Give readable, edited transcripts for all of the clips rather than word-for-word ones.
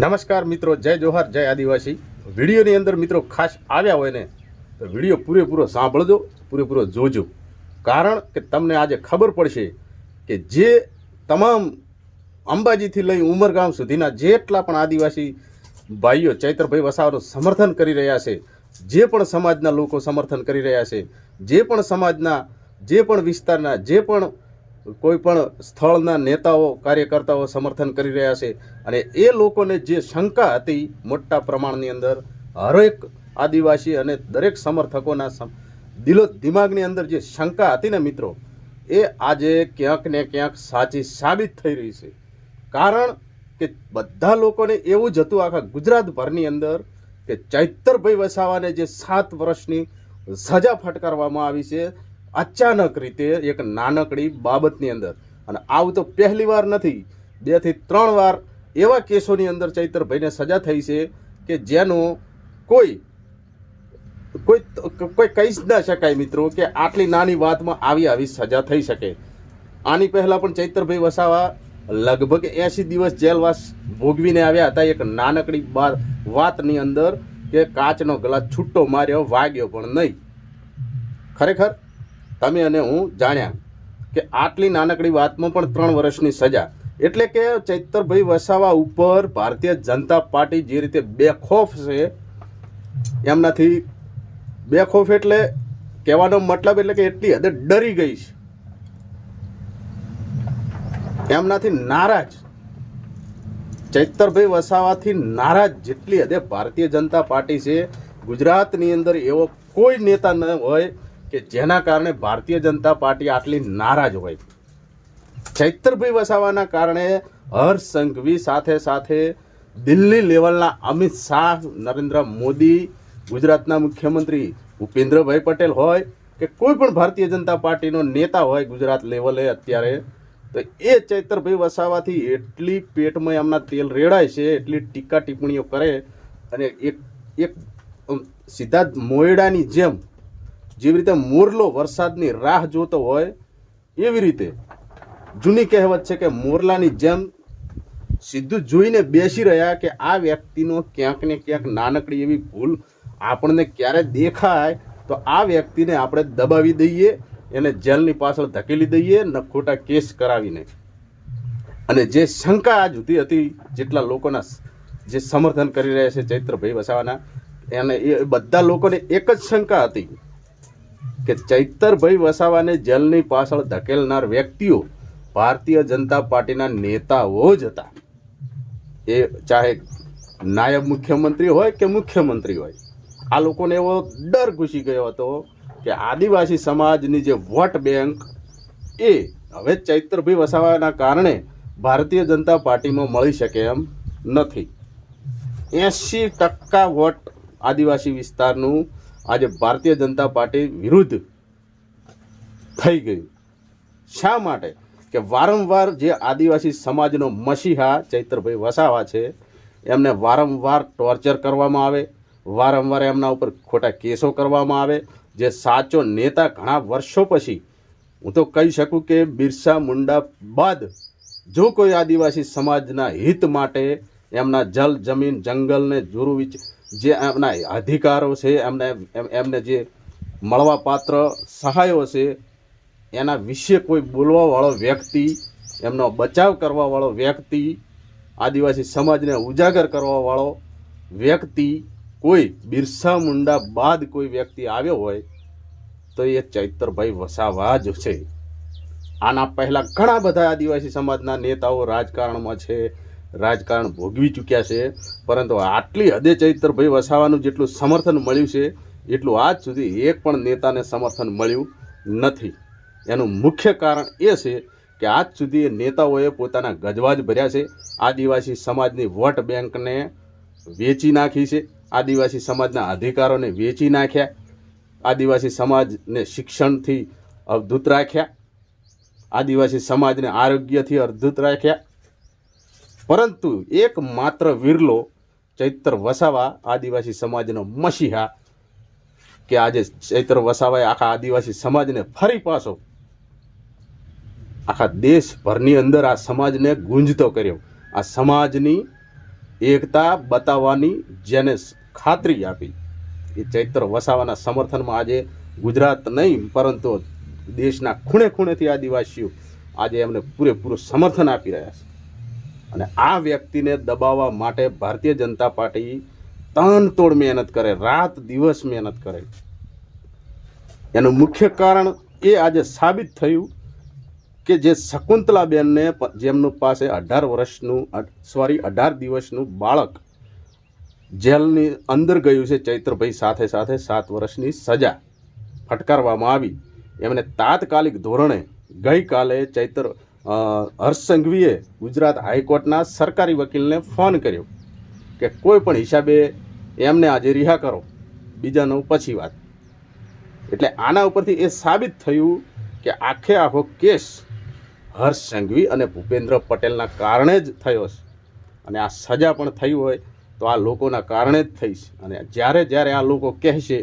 નમસ્કાર મિત્રો, જય જોહાર, જય આદિવાસી. વિડીયોની અંદર મિત્રો ખાસ આવ્યા હોય ને તો વિડીયો પૂરેપૂરો સાંભળજો, પૂરેપૂરો જોજો. કારણ કે તમને આજે ખબર પડશે કે જે તમામ અંબાજીથી લઈ ઉમરગામ સુધીના જેટલા પણ આદિવાસી ભાઈઓ ચૈતરભાઈ વસાવાનું સમર્થન કરી રહ્યા છે, જે પણ સમાજના લોકો સમર્થન કરી રહ્યા છે, જે પણ સમાજના, જે પણ વિસ્તારના, જે પણ કોઈ પણ સ્થળના નેતાઓ કાર્યકર્તાઓ સમર્થન કરી રહ્યા છે, અને એ લોકોને જે શંકા હતી મોટા પ્રમાણની અંદર હરેક આદિવાસી અને દરેક સમર્થકોના દિલો દિમાગની અંદર જે શંકા હતી ને મિત્રો, એ આજે ક્યાંક ને ક્યાંક સાચી સાબિત થઈ રહી છે. કારણ કે બધા લોકોને એવું જ હતું આખા ગુજરાતભરની અંદર કે ચૈતરભાઈ વસાવાને જે 7 વર્ષની સજા ફટકારવામાં આવી છે અચાનક રીતે એક નાનકડી બાબતની અંદર. અને આવું તો પહેલી વાર નથી, 2 થી 3 વાર એવા કેસોની અંદર ચૈતરભાઈને સજા થઈ છે કે જેનો કોઈ કહી જ ના શકાય મિત્રો કે આટલી નાની વાતમાં આવી સજા થઈ શકે. આની પહેલાં પણ ચૈતરભાઈ વસાવા લગભગ 80 દિવસ જેલવાસ ભોગવીને આવ્યા હતા એક નાનકડી વાતની અંદર કે કાચનો ગ્લાસ છૂટો માર્યો, વાગ્યો પણ નહીં. ખરેખર તમે અને હું જાણ્યા કે આટલી નાનકડી વાતમાં પણ 3 વર્ષની સજા. એટલે કે ચૈતરભાઈ વસાવા ઉપર ભારતીય જનતા પાર્ટી જે રીતે બેખોફ છે, એમનાથી બેખોફ એટલે કહેવાનો મતલબ એટલે કે એટલી હદે ડરી ગઈ છે, એમનાથી નારાજ, ચૈતરભાઈ વસાવાથી નારાજ જેટલી હદે ભારતીય જનતા પાર્ટી છે. ગુજરાતની અંદર એવો કોઈ નેતા ન હોય કે જેના કારણે ભારતીય જનતા પાર્ટી આટલી નારાજ હોય. ચૈતરભાઈ વસાવાના કારણે હર્ષ સંઘવી સાથે સાથે દિલ્હી લેવલના અમિત શાહ, નરેન્દ્ર મોદી, ગુજરાતના મુખ્યમંત્રી ભૂપેન્દ્રભાઈ પટેલ હોય કે કોઈ પણ ભારતીય જનતા પાર્ટીનો નેતા હોય ગુજરાત લેવલે અત્યારે, તો એ ચૈતરભાઈ વસાવાથી એટલી પેટમાં એમના તેલ રેડાય છે, એટલી ટીકા ટિપ્પણીઓ કરે, અને એક સીધા મોયડાની જેમ જેવી રીતે મોરલો વરસાદની રાહ જોતો હોય એવી રીતે જૂની કહેવત છે કે મોરલાની જેમ સીધું જોઈને બેસી રહ્યા કે આ વ્યક્તિનો ક્યાંક ને ક્યાંક નાનકડી એવી ભૂલ આપણને ક્યારે દેખાય તો આ વ્યક્તિને આપણે દબાવી દઈએ, એને જેલની પાછળ ધકેલી દઈએ ને ખોટા કેસ કરાવીને. અને જે શંકા આજ સુધી હતી જેટલા લોકોના જે સમર્થન કરી રહ્યા છે ચૈતરભાઈ વસાવાના, એને એ બધા લોકોને એક જ શંકા હતી કે ચૈતરભાઈ વસાવાને જેલની પાછળ ધકેલનાર વ્યક્તિઓ ભારતીય જનતા પાર્ટીના નેતાઓ જ હતા. એ ચાહે નાયબ મુખ્યમંત્રી હોય કે મુખ્યમંત્રી હોય. આ લોકોને એવો ડર ઘૂસી ગયો હતો કે આદિવાસી સમાજની જે વોટ બેંક એ હવે ચૈતરભાઈ વસાવાના કારણે ભારતીય જનતા પાર્ટીમાં મળી શકે એમ નથી. 80% વોટ આદિવાસી વિસ્તારનું આજે ભારતીય જનતા પાર્ટી વિરુદ્ધ થઈ ગયું. શા માટે? કે વારંવાર જે આદિવાસી સમાજનો મસીહા ચૈતરભાઈ વસાવા છે એમને વારંવાર ટોર્ચર કરવામાં આવે, વારંવાર એમના ઉપર ખોટા કેસો કરવામાં આવે. જે સાચો નેતા ઘણા વર્ષો પછી, હું તો કહી શકું કે બિરસા મુંડા બાદ જો કોઈ આદિવાસી સમાજના હિત માટે એમના જલ, જમીન, જંગલને જોરું જે એમના અધિકારો છે, એમને જે મળવાપાત્ર સહાયો છે એના વિશે કોઈ બોલવાવાળો વ્યક્તિ, એમનો બચાવ કરવાવાળો વ્યક્તિ, આદિવાસી સમાજને ઉજાગર કરવાવાળો વ્યક્તિ કોઈ બિરસા મુંડા બાદ કોઈ વ્યક્તિ આવ્યો હોય તો એ ચૈતરભાઈ વસાવા જ છે. આના પહેલાં ઘણા બધા આદિવાસી સમાજના નેતાઓ રાજકારણમાં છે, રાજકારણ ભોગવી ચૂક્યા છે, પરંતુ આટલી હદે ચૈતરભાઈ વસાવાનું જેટલું સમર્થન મળ્યું છે એટલું આજ સુધી એક પણ નેતાને સમર્થન મળ્યું નથી. એનું મુખ્ય કારણ એ છે કે આજ સુધી એ નેતાઓએ પોતાના ગજવાજ ભર્યા છે, આદિવાસી સમાજની વોટ બેંકને વેચી નાખી છે, આદિવાસી સમાજના અધિકારોને વેચી નાખ્યા, આદિવાસી સમાજને શિક્ષણથી અવધૂત રાખ્યા, આદિવાસી સમાજને આરોગ્યથી અવધૂત રાખ્યા. પરંતુ એકમાત્ર વિરલો ચૈતર વસાવા, આદિવાસી સમાજનો મસીહા, કે આજે ચૈતર વસાવાએ આખા આદિવાસી સમાજને ફરી પાછો આખા દેશભરની અંદર આ સમાજને ગુંજતો કર્યો. આ સમાજની એકતા બતાવવાની જેને ખાતરી આપી એ ચૈત્ર વસાવાના સમર્થનમાં આજે ગુજરાત નહીં પરંતુ દેશના ખૂણે ખૂણેથી આદિવાસીઓ આજે એમને પૂરેપૂરું સમર્થન આપી રહ્યા છે. અને આ વ્યક્તિને દબાવવા માટે ભારતીય જનતા પાર્ટી તનતોડ મહેનત કરે, રાત દિવસ મહેનત કરે. એનું મુખ્ય કારણ એ આજે સાબિત થયું કે જે શકુંતલાબેનને જેમનું પાસે 18 દિવસનું બાળક જેલની અંદર ગયું છે, ચૈત્રભાઈ સાથે સાથે 7 વર્ષની સજા ફટકારવામાં આવી. એમને તાત્કાલિક ધોરણે ગઈકાલે હર્ષ સંઘવીએ ગુજરાત હાઈકોર્ટના સરકારી વકીલને ફોન કર્યો કે કોઈ પણ હિસાબે એમને આજે રિહા કરો, બીજાનું પછી વાત. એટલે આના ઉપરથી એ સાબિત થયું કે આખે આખો કેસ હર્ષ સંઘવી અને ભૂપેન્દ્ર પટેલના કારણે જ થયો છે. અને આ સજા પણ થઈ હોય તો આ લોકોના કારણે જ થઈ છે. અને જ્યારે જ્યારે આ લોકો કહેશે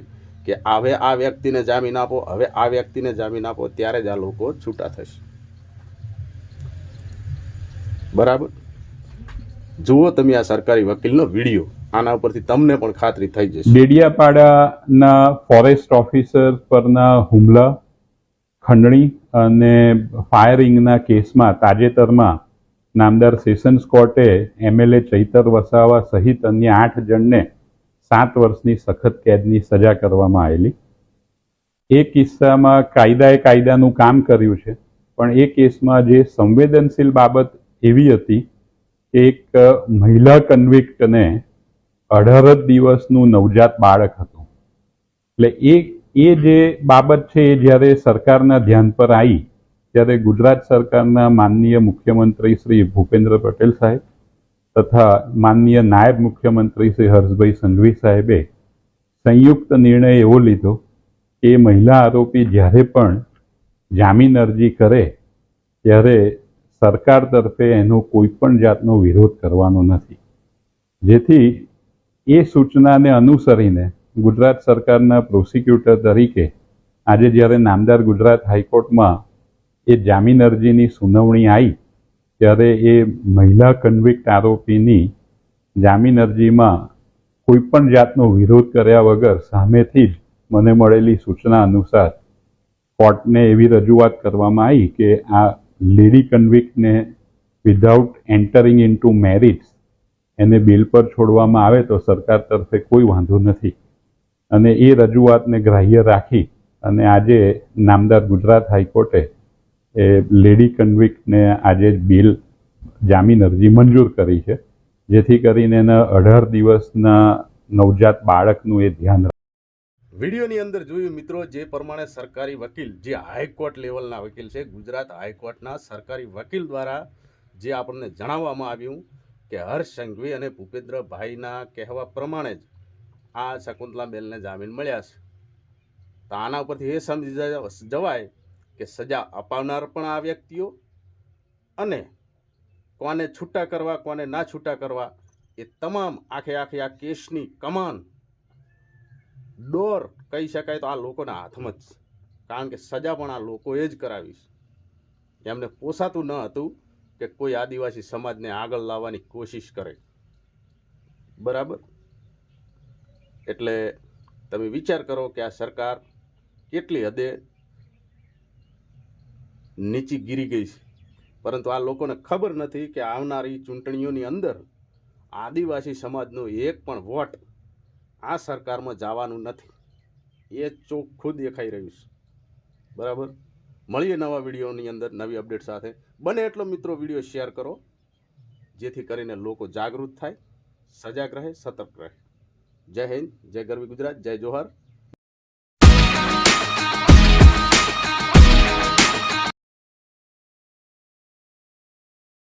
કે હવે આ વ્યક્તિને જામીન આપો, હવે આ વ્યક્તિને જામીન આપો, ત્યારે જ આ લોકો છૂટા થશે. બરાબર, જુઓ તમે આ સરકારી વકીલનો વિડીયો, આના ઉપરથી તમને પણ ખાતરી થઈ જશે. ડેડિયાપાડાના ફોરેસ્ટ ઓફિસર પરના હુમલા, ખંડણી અને ફાયરિંગના કેસમાં તાજેતરમાં નામદાર સેશન્સ કોર્ટે એમએલએ ચૈતર વસાવા સહિત અન્ય 8 જણને 7 વર્ષની સખત કેદની સજા કરવામાં આવેલી. એ કિસ્સામાં કાયદાનું કામ કર્યું છે, પણ એ કેસમાં જે સંવેદનશીલ બાબત એવી હતી કે એક મહિલા કન્વિક્ટને 18 દિવસનું નવજાત બાળક હતું. એટલે એ જે બાબત છે એ જ્યારે સરકારના ધ્યાન પર આવી ત્યારે ગુજરાત સરકારના માનનીય મુખ્યમંત્રી શ્રી ભૂપેન્દ્ર પટેલ સાહેબ તથા માનનીય નાયબ મુખ્યમંત્રી શ્રી હર્ષભાઈ સંઘવી સાહેબે સંયુક્ત નિર્ણય એવો લીધો કે મહિલા આરોપી જ્યારે પણ જામીન અરજી કરે ત્યારે સરકાર તરફે એનો કોઈ પણ જાતનો વિરોધ કરવાનો નથી. જેથી એ સૂચનાને અનુસરીને ગુજરાત સરકારના પ્રોસિક્યુટર તરીકે આજે જ્યારે નામદાર ગુજરાત હાઈકોર્ટમાં એ જામીન અરજીની સુનાવણી આવી ત્યારે એ મહિલા કન્વિક્ટ આરોપીની જામીન અરજીમાં કોઈ પણ જાતનો વિરોધ કર્યા વગર સામેથી જ મને મળેલી સૂચના અનુસાર કોર્ટને એવી રજૂઆત કરવામાં આવી કે આ લેડી કન્વિક્ટને વિધાઉટ એન્ટરિંગ ઇન્ટુ મેરિટ્સ એને બેલ પર છોડવામાં આવે તો સરકાર તરફે કોઈ વાંધો નથી. અને એ રજૂઆતને ગ્રાહ્ય રાખી અને આજે નામદાર ગુજરાત હાઈકોર્ટે એ લેડી કન્વિક્ટને આજે બેલ જામીન અરજી મંજૂર કરી છે, જેથી કરીને એના 18 દિવસના નવજાત બાળકનું એ ધ્યાન રાખે. વિડીયોની અંદર જોયું મિત્રો, જે પ્રમાણે સરકારી વકીલ, જે હાઈકોર્ટ લેવલના વકીલ છે, ગુજરાત હાઈકોર્ટના સરકારી વકીલ દ્વારા જે આપણને જણાવવામાં આવ્યું કે હર્ષ સંઘવી અને ભૂપેન્દ્રભાઈના કહેવા પ્રમાણે જ આ શકુંતલાબેનને જામીન મળ્યા છે. તો આના ઉપરથી એ સમજી જવાય કે સજા અપાવનાર પણ આ વ્યક્તિઓ અને કોને છૂટા કરવા કોને ના છૂટા કરવા એ તમામ આખે આ કેસની કમાન ડોર કહી શકાય તો આ લોકોના હાથમાં જ છે. કારણ કે સજા પણ આ લોકોએ જ કરાવી છે. એમને પોસાતું ન હતું કે કોઈ આદિવાસી સમાજને આગળ લાવવાની કોશિશ કરે. બરાબર, એટલે તમે વિચાર કરો કે આ સરકાર કેટલી હદે નીચી ગીરી ગઈ છે. પરંતુ આ લોકોને ખબર નથી કે આવનારી ચૂંટણીઓની અંદર આદિવાસી સમાજનું એક પણ વોટ આ સરકારમાં જવાનું નથી. એ ચોખ્ખું દેખાઈ રહ્યું છે. બરાબર, મળીએ નવા વિડીયોની અંદર નવી અપડેટ સાથે. બને એટલો મિત્રો વિડીયો શેર કરો જેથી કરીને લોકો જાગૃત થાય, સજાગ રહે, સતર્ક રહે. જય હિન્દ, જય ગરવી ગુજરાત, જય જોહર.